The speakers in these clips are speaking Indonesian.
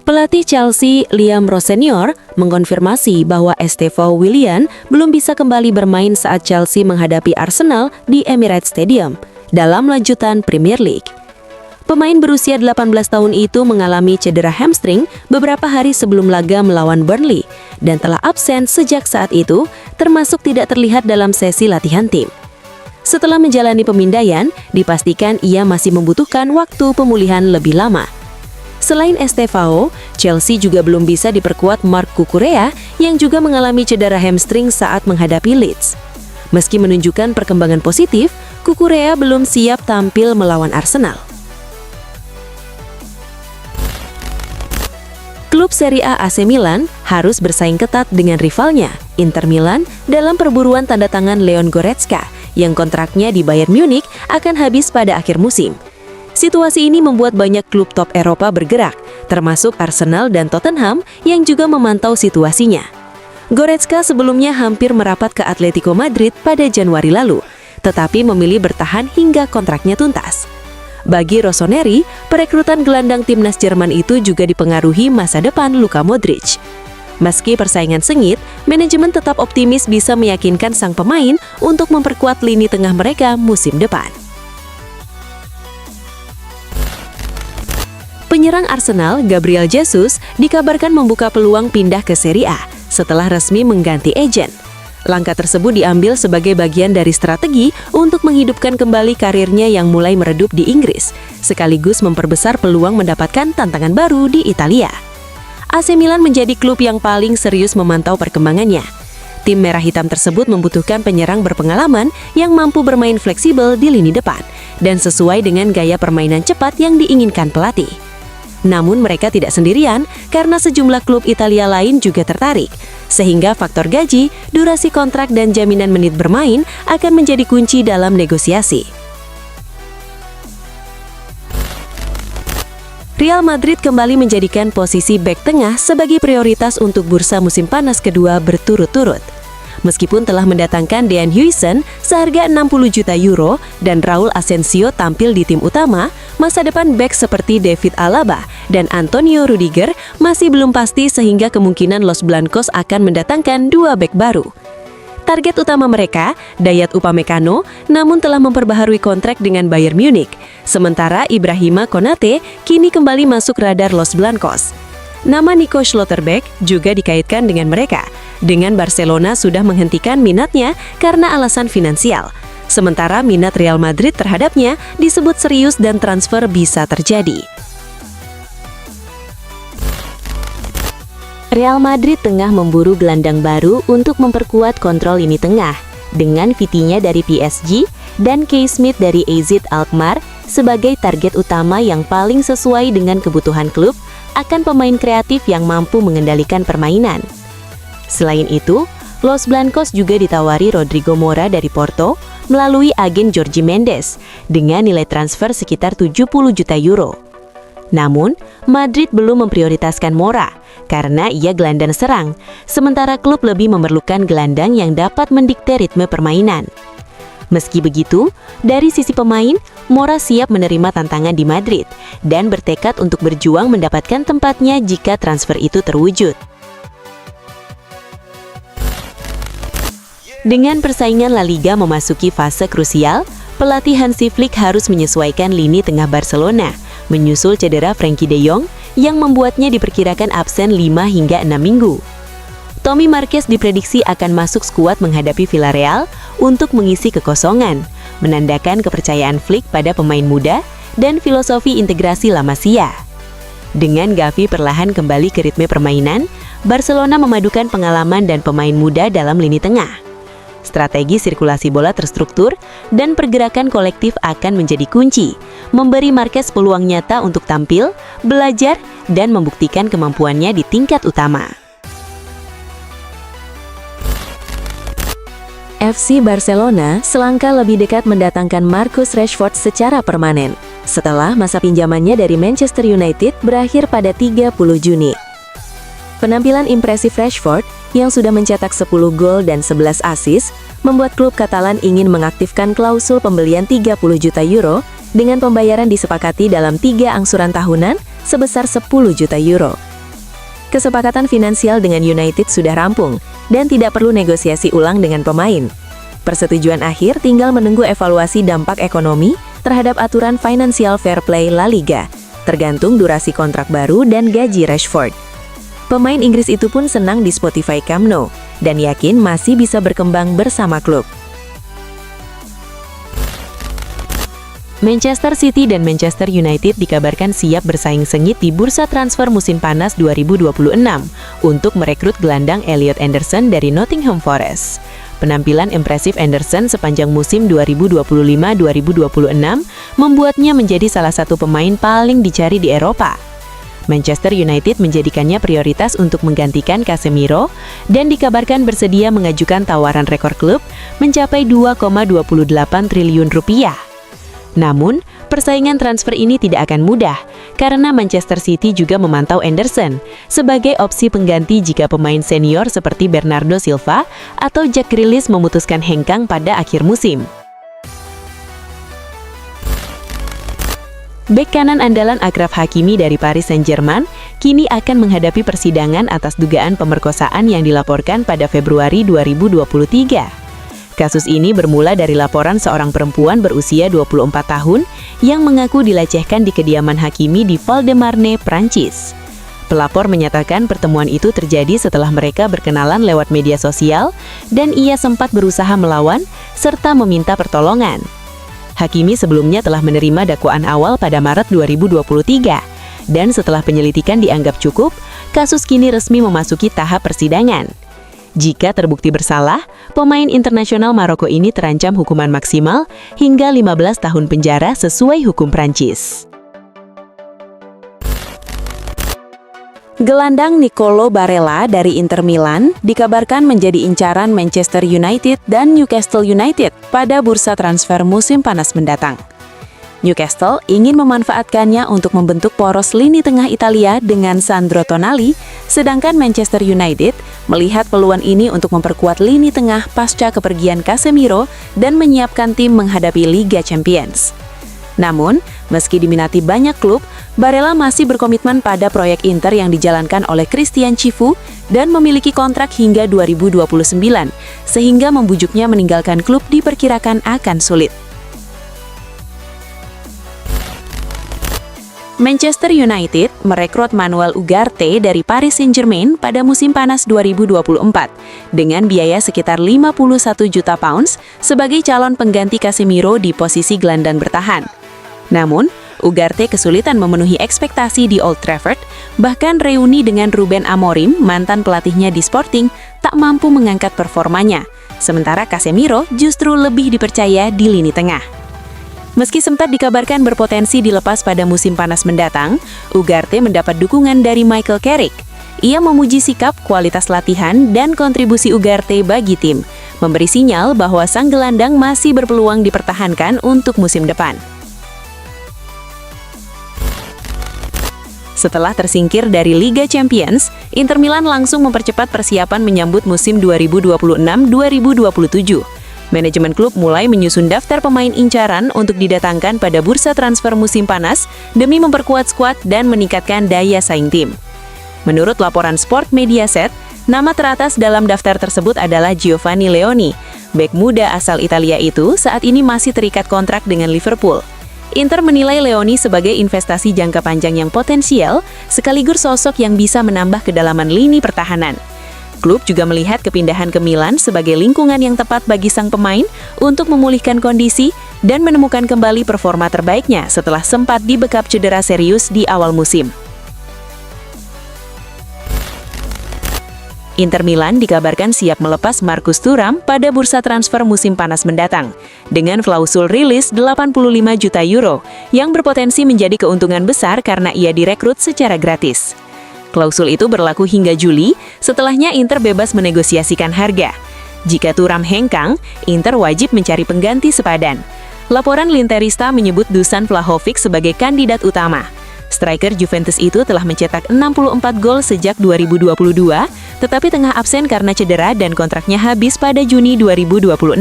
Pelatih Chelsea, Liam Ross Senior, mengkonfirmasi bahwa Estevao Willian belum bisa kembali bermain saat Chelsea menghadapi Arsenal di Emirates Stadium dalam lanjutan Premier League. Pemain berusia 18 tahun itu mengalami cedera hamstring beberapa hari sebelum laga melawan Burnley dan telah absen sejak saat itu, termasuk tidak terlihat dalam sesi latihan tim. Setelah menjalani pemindaian, dipastikan ia masih membutuhkan waktu pemulihan lebih lama. Selain Estevao, Chelsea juga belum bisa diperkuat Marc Cucurella yang juga mengalami cedera hamstring saat menghadapi Leeds. Meski menunjukkan perkembangan positif, Cucurella belum siap tampil melawan Arsenal. Klub Serie A AC Milan harus bersaing ketat dengan rivalnya, Inter Milan, dalam perburuan tanda tangan Leon Goretzka yang kontraknya di Bayern Munich akan habis pada akhir musim. Situasi ini membuat banyak klub top Eropa bergerak, termasuk Arsenal dan Tottenham yang juga memantau situasinya. Goretzka sebelumnya hampir merapat ke Atletico Madrid pada Januari lalu, tetapi memilih bertahan hingga kontraknya tuntas. Bagi Rossoneri, perekrutan gelandang timnas Jerman itu juga dipengaruhi masa depan Luka Modric. Meski persaingan sengit, manajemen tetap optimis bisa meyakinkan sang pemain untuk memperkuat lini tengah mereka musim depan. Penyerang Arsenal, Gabriel Jesus, dikabarkan membuka peluang pindah ke Serie A setelah resmi mengganti agen. Langkah tersebut diambil sebagai bagian dari strategi untuk menghidupkan kembali karirnya yang mulai meredup di Inggris, sekaligus memperbesar peluang mendapatkan tantangan baru di Italia. AC Milan menjadi klub yang paling serius memantau perkembangannya. Tim merah hitam tersebut membutuhkan penyerang berpengalaman yang mampu bermain fleksibel di lini depan dan sesuai dengan gaya permainan cepat yang diinginkan pelatih. Namun mereka tidak sendirian karena sejumlah klub Italia lain juga tertarik, sehingga faktor gaji, durasi kontrak dan jaminan menit bermain akan menjadi kunci dalam negosiasi. Real Madrid kembali menjadikan posisi bek tengah sebagai prioritas untuk bursa musim panas kedua berturut-turut. Meskipun telah mendatangkan Dean Huijsen seharga 60 juta euro dan Raul Asensio tampil di tim utama, masa depan bek seperti David Alaba dan Antonio Rudiger masih belum pasti sehingga kemungkinan Los Blancos akan mendatangkan dua bek baru. Target utama mereka, Dayot Upamecano, namun telah memperbaharui kontrak dengan Bayern Munich. Sementara Ibrahima Konate kini kembali masuk radar Los Blancos. Nama Nico Schlotterbeck juga dikaitkan dengan mereka, dengan Barcelona sudah menghentikan minatnya karena alasan finansial. Sementara minat Real Madrid terhadapnya disebut serius dan transfer bisa terjadi. Real Madrid tengah memburu gelandang baru untuk memperkuat kontrol lini tengah, dengan Vitinha dari PSG dan Kay Smith dari AZ Alkmaar sebagai target utama yang paling sesuai dengan kebutuhan klub akan pemain kreatif yang mampu mengendalikan permainan. Selain itu, Los Blancos juga ditawari Rodrigo Mora dari Porto melalui agen Jorge Mendes dengan nilai transfer sekitar 70 juta euro. Namun, Madrid belum memprioritaskan Mora karena ia gelandang serang, sementara klub lebih memerlukan gelandang yang dapat mendikte ritme permainan. Meski begitu, dari sisi pemain, Mora siap menerima tantangan di Madrid dan bertekad untuk berjuang mendapatkan tempatnya jika transfer itu terwujud. Dengan persaingan La Liga memasuki fase krusial, pelatih Hansi Flick harus menyesuaikan lini tengah Barcelona, menyusul cedera Frenkie de Jong yang membuatnya diperkirakan absen 5 hingga 6 minggu. Tommy Marquez diprediksi akan masuk skuad menghadapi Villarreal untuk mengisi kekosongan, menandakan kepercayaan Flick pada pemain muda dan filosofi integrasi La Masia. Dengan Gavi perlahan kembali ke ritme permainan, Barcelona memadukan pengalaman dan pemain muda dalam lini tengah. Strategi sirkulasi bola terstruktur dan pergerakan kolektif akan menjadi kunci, memberi Marquez peluang nyata untuk tampil, belajar, dan membuktikan kemampuannya di tingkat utama. FC Barcelona selangkah lebih dekat mendatangkan Marcus Rashford secara permanen, setelah masa pinjamannya dari Manchester United berakhir pada 30 Juni. Penampilan impresif Rashford yang sudah mencetak 10 gol dan 11 assist membuat klub Katalan ingin mengaktifkan klausul pembelian 30 juta euro dengan pembayaran disepakati dalam 3 angsuran tahunan sebesar 10 juta euro. kesepakatan finansial dengan United sudah rampung dan tidak perlu negosiasi ulang dengan pemain. Persetujuan akhir tinggal menunggu evaluasi dampak ekonomi terhadap aturan Financial Fair Play La Liga, tergantung durasi kontrak baru dan gaji Rashford. Pemain Inggris itu pun senang di Spotify Camp Nou dan yakin masih bisa berkembang bersama klub. Manchester City dan Manchester United dikabarkan siap bersaing sengit di bursa transfer musim panas 2026 untuk merekrut gelandang Elliot Anderson dari Nottingham Forest. Penampilan impresif Anderson sepanjang musim 2025-2026 membuatnya menjadi salah satu pemain paling dicari di Eropa. Manchester United menjadikannya prioritas untuk menggantikan Casemiro dan dikabarkan bersedia mengajukan tawaran rekor klub mencapai 2,28 triliun rupiah. Namun, persaingan transfer ini tidak akan mudah karena Manchester City juga memantau Anderson sebagai opsi pengganti jika pemain senior seperti Bernardo Silva atau Jack Grealish memutuskan hengkang pada akhir musim. Bek kanan andalan Achraf Hakimi dari Paris Saint-Germain kini akan menghadapi persidangan atas dugaan pemerkosaan yang dilaporkan pada Februari 2023. Kasus ini bermula dari laporan seorang perempuan berusia 24 tahun yang mengaku dilecehkan di kediaman Hakimi di Val de Marne, Prancis. Pelapor menyatakan pertemuan itu terjadi setelah mereka berkenalan lewat media sosial dan ia sempat berusaha melawan serta meminta pertolongan. Hakimi sebelumnya telah menerima dakwaan awal pada Maret 2023 dan setelah penyelidikan dianggap cukup, kasus kini resmi memasuki tahap persidangan. Jika terbukti bersalah, pemain internasional Maroko ini terancam hukuman maksimal hingga 15 tahun penjara sesuai hukum Prancis. Gelandang Nicolo Barella dari Inter Milan dikabarkan menjadi incaran Manchester United dan Newcastle United pada bursa transfer musim panas mendatang. Newcastle ingin memanfaatkannya untuk membentuk poros lini tengah Italia dengan Sandro Tonali, sedangkan Manchester United melihat peluang ini untuk memperkuat lini tengah pasca kepergian Casemiro dan menyiapkan tim menghadapi Liga Champions. Namun, meski diminati banyak klub, Barella masih berkomitmen pada proyek Inter yang dijalankan oleh Christian Chifu dan memiliki kontrak hingga 2029, sehingga membujuknya meninggalkan klub diperkirakan akan sulit. Manchester United merekrut Manuel Ugarte dari Paris Saint-Germain pada musim panas 2024 dengan biaya sekitar 51 juta pounds sebagai calon pengganti Casemiro di posisi gelandang bertahan. Namun, Ugarte kesulitan memenuhi ekspektasi di Old Trafford, bahkan reuni dengan Ruben Amorim, mantan pelatihnya di Sporting, tak mampu mengangkat performanya, sementara Casemiro justru lebih dipercaya di lini tengah. Meski sempat dikabarkan berpotensi dilepas pada musim panas mendatang, Ugarte mendapat dukungan dari Michael Carrick. Ia memuji sikap, kualitas latihan, dan kontribusi Ugarte bagi tim, memberi sinyal bahwa sang gelandang masih berpeluang dipertahankan untuk musim depan. Setelah tersingkir dari Liga Champions, Inter Milan langsung mempercepat persiapan menyambut musim 2026-2027. Manajemen klub mulai menyusun daftar pemain incaran untuk didatangkan pada bursa transfer musim panas demi memperkuat skuad dan meningkatkan daya saing tim. Menurut laporan Sport Mediaset, nama teratas dalam daftar tersebut adalah Giovanni Leoni. Bek muda asal Italia itu saat ini masih terikat kontrak dengan Liverpool. Inter menilai Leoni sebagai investasi jangka panjang yang potensial, sekaligus sosok yang bisa menambah kedalaman lini pertahanan. Klub juga melihat kepindahan ke Milan sebagai lingkungan yang tepat bagi sang pemain untuk memulihkan kondisi dan menemukan kembali performa terbaiknya setelah sempat dibekap cedera serius di awal musim. Inter Milan dikabarkan siap melepas Marcus Thuram pada bursa transfer musim panas mendatang, dengan klausul rilis 85 juta euro, yang berpotensi menjadi keuntungan besar karena ia direkrut secara gratis. Klausul itu berlaku hingga Juli, setelahnya Inter bebas menegosiasikan harga. Jika Thuram hengkang, Inter wajib mencari pengganti sepadan. Laporan Linterista menyebut Dusan Vlahovic sebagai kandidat utama. Striker Juventus itu telah mencetak 64 gol sejak 2022, tetapi tengah absen karena cedera dan kontraknya habis pada Juni 2026.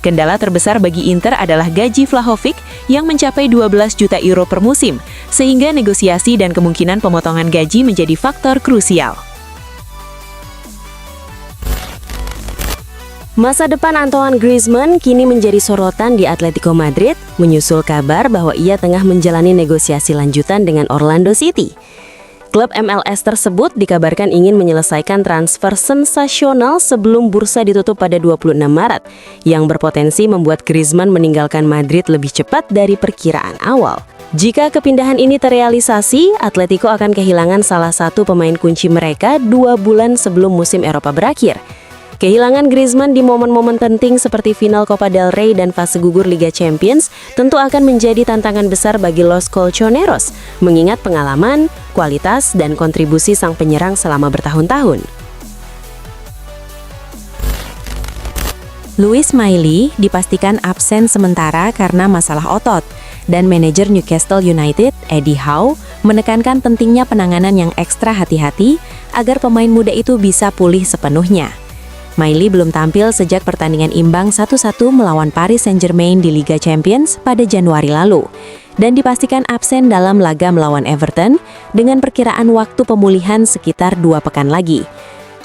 Kendala terbesar bagi Inter adalah gaji Vlahovic yang mencapai 12 juta euro per musim, sehingga negosiasi dan kemungkinan pemotongan gaji menjadi faktor krusial. Masa depan Antoine Griezmann kini menjadi sorotan di Atletico Madrid, menyusul kabar bahwa ia tengah menjalani negosiasi lanjutan dengan Orlando City. Klub MLS tersebut dikabarkan ingin menyelesaikan transfer sensasional sebelum bursa ditutup pada 26 Maret, yang berpotensi membuat Griezmann meninggalkan Madrid lebih cepat dari perkiraan awal. Jika kepindahan ini terrealisasi, Atletico akan kehilangan salah satu pemain kunci mereka 2 bulan sebelum musim Eropa berakhir. Kehilangan Griezmann di momen-momen penting seperti final Copa del Rey dan fase gugur Liga Champions tentu akan menjadi tantangan besar bagi Los Colchoneros, mengingat pengalaman, kualitas, dan kontribusi sang penyerang selama bertahun-tahun. Louis Miley dipastikan absen sementara karena masalah otot, dan manajer Newcastle United, Eddie Howe, menekankan pentingnya penanganan yang ekstra hati-hati agar pemain muda itu bisa pulih sepenuhnya. Miley belum tampil sejak pertandingan imbang 1-1 melawan Paris Saint-Germain di Liga Champions pada Januari lalu, dan dipastikan absen dalam laga melawan Everton dengan perkiraan waktu pemulihan sekitar 2 pekan lagi.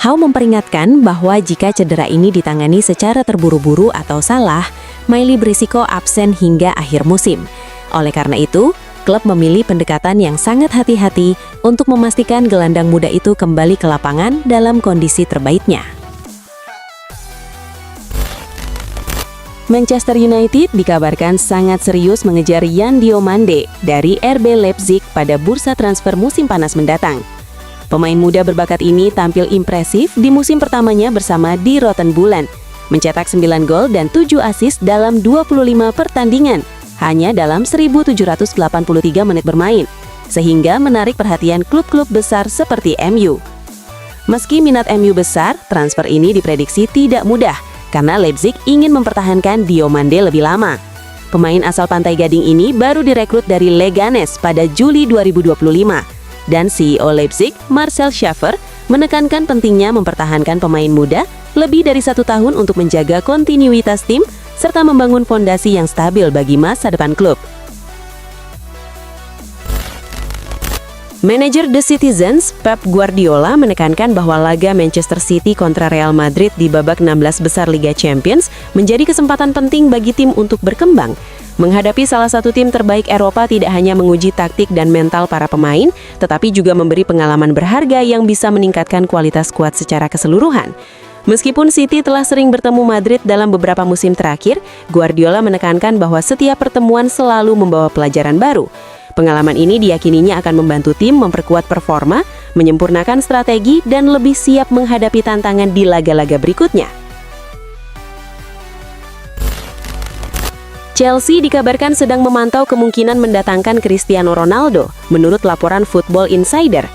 Howe memperingatkan bahwa jika cedera ini ditangani secara terburu-buru atau salah, Miley berisiko absen hingga akhir musim. Oleh karena itu, klub memilih pendekatan yang sangat hati-hati untuk memastikan gelandang muda itu kembali ke lapangan dalam kondisi terbaiknya. Manchester United dikabarkan sangat serius mengejar Yan Diomande dari RB Leipzig pada bursa transfer musim panas mendatang. Pemain muda berbakat ini tampil impresif di musim pertamanya bersama Die Roten Bullen, mencetak 9 gol dan 7 assist dalam 25 pertandingan, hanya dalam 1.783 menit bermain, sehingga menarik perhatian klub-klub besar seperti MU. Meski minat MU besar, transfer ini diprediksi tidak mudah, karena Leipzig ingin mempertahankan Diomande lebih lama. Pemain asal Pantai Gading ini baru direkrut dari Leganes pada Juli 2025, dan CEO Leipzig, Marcel Schäfer, menekankan pentingnya mempertahankan pemain muda lebih dari 1 tahun untuk menjaga kontinuitas tim, serta membangun fondasi yang stabil bagi masa depan klub. Manajer The Citizens, Pep Guardiola, menekankan bahwa laga Manchester City kontra Real Madrid di babak 16 besar Liga Champions menjadi kesempatan penting bagi tim untuk berkembang. Menghadapi salah satu tim terbaik Eropa tidak hanya menguji taktik dan mental para pemain, tetapi juga memberi pengalaman berharga yang bisa meningkatkan kualitas skuad secara keseluruhan. Meskipun City telah sering bertemu Madrid dalam beberapa musim terakhir, Guardiola menekankan bahwa setiap pertemuan selalu membawa pelajaran baru. Pengalaman ini diyakininya akan membantu tim memperkuat performa, menyempurnakan strategi, dan lebih siap menghadapi tantangan di laga-laga berikutnya. Chelsea dikabarkan sedang memantau kemungkinan mendatangkan Cristiano Ronaldo, menurut laporan Football Insider.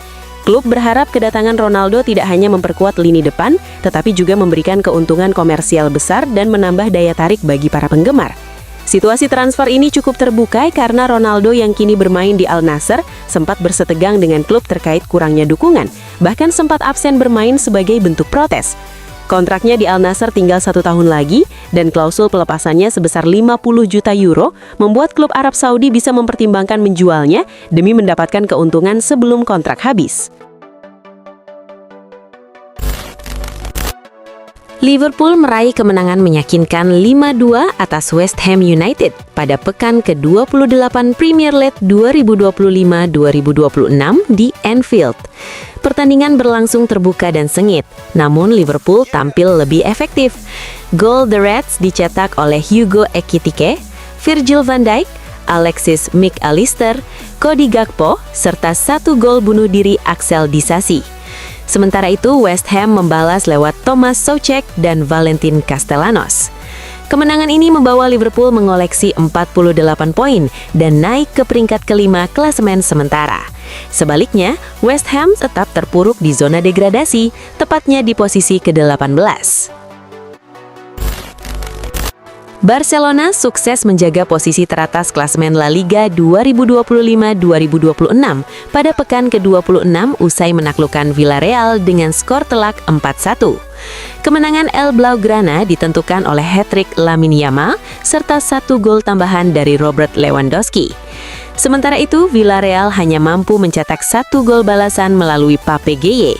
Klub berharap kedatangan Ronaldo tidak hanya memperkuat lini depan, tetapi juga memberikan keuntungan komersial besar dan menambah daya tarik bagi para penggemar. Situasi transfer ini cukup terbuka karena Ronaldo yang kini bermain di Al Nassr sempat bersetegang dengan klub terkait kurangnya dukungan, bahkan sempat absen bermain sebagai bentuk protes. Kontraknya di Al Nassr tinggal 1 tahun lagi, dan klausul pelepasannya sebesar 50 juta euro membuat klub Arab Saudi bisa mempertimbangkan menjualnya demi mendapatkan keuntungan sebelum kontrak habis. Liverpool meraih kemenangan meyakinkan 5-2 atas West Ham United pada pekan ke-28 Premier League 2025-2026 di Anfield. Pertandingan berlangsung terbuka dan sengit, namun Liverpool tampil lebih efektif. Gol The Reds dicetak oleh Hugo Ekitike, Virgil van Dijk, Alexis McAllister, Cody Gakpo, serta 1 gol bunuh diri Axel Disasi. Sementara itu, West Ham membalas lewat Thomas Soucek dan Valentin Castellanos. Kemenangan ini membawa Liverpool mengoleksi 48 poin dan naik ke peringkat kelima klasemen sementara. Sebaliknya, West Ham tetap terpuruk di zona degradasi, tepatnya di posisi ke-18. Barcelona sukses menjaga posisi teratas klasemen La Liga 2025-2026 pada pekan ke-26 usai menaklukkan Villarreal dengan skor telak 4-1. Kemenangan El Blaugrana ditentukan oleh hat-trick Lamine Yamal serta 1 gol tambahan dari Robert Lewandowski. Sementara itu, Villarreal hanya mampu mencetak 1 gol balasan melalui Pape Gueye.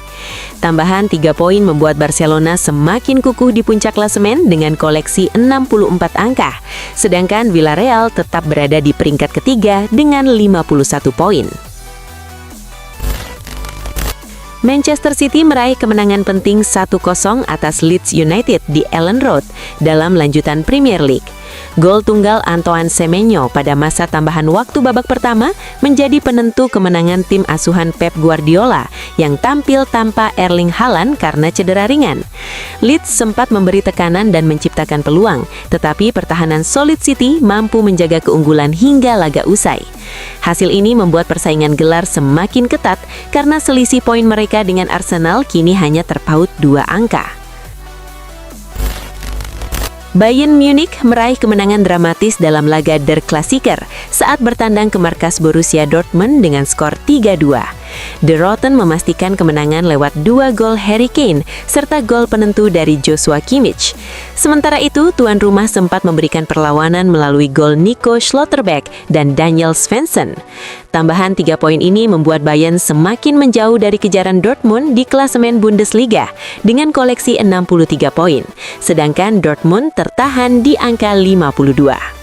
Tambahan 3 poin membuat Barcelona semakin kukuh di puncak klasemen dengan koleksi 64 angka, sedangkan Villarreal tetap berada di peringkat ketiga dengan 51 poin. Manchester City meraih kemenangan penting 1-0 atas Leeds United di Ellen Road dalam lanjutan Premier League. Gol tunggal Antoine Semenyo pada masa tambahan waktu babak pertama menjadi penentu kemenangan tim asuhan Pep Guardiola yang tampil tanpa Erling Haaland karena cedera ringan. Leeds sempat memberi tekanan dan menciptakan peluang, tetapi pertahanan solid City mampu menjaga keunggulan hingga laga usai. Hasil ini membuat persaingan gelar semakin ketat karena selisih poin mereka dengan Arsenal kini hanya terpaut 2 angka. Bayern Munich meraih kemenangan dramatis dalam laga Der Klassiker saat bertandang ke markas Borussia Dortmund dengan skor 3-2. De Rotten memastikan kemenangan lewat 2 gol Harry Kane serta gol penentu dari Joshua Kimmich. Sementara itu, tuan rumah sempat memberikan perlawanan melalui gol Nico Schlotterbeck dan Daniel Svensson. Tambahan 3 poin ini membuat Bayern semakin menjauh dari kejaran Dortmund di klasemen Bundesliga dengan koleksi 63 poin, sedangkan Dortmund tertahan di angka 52.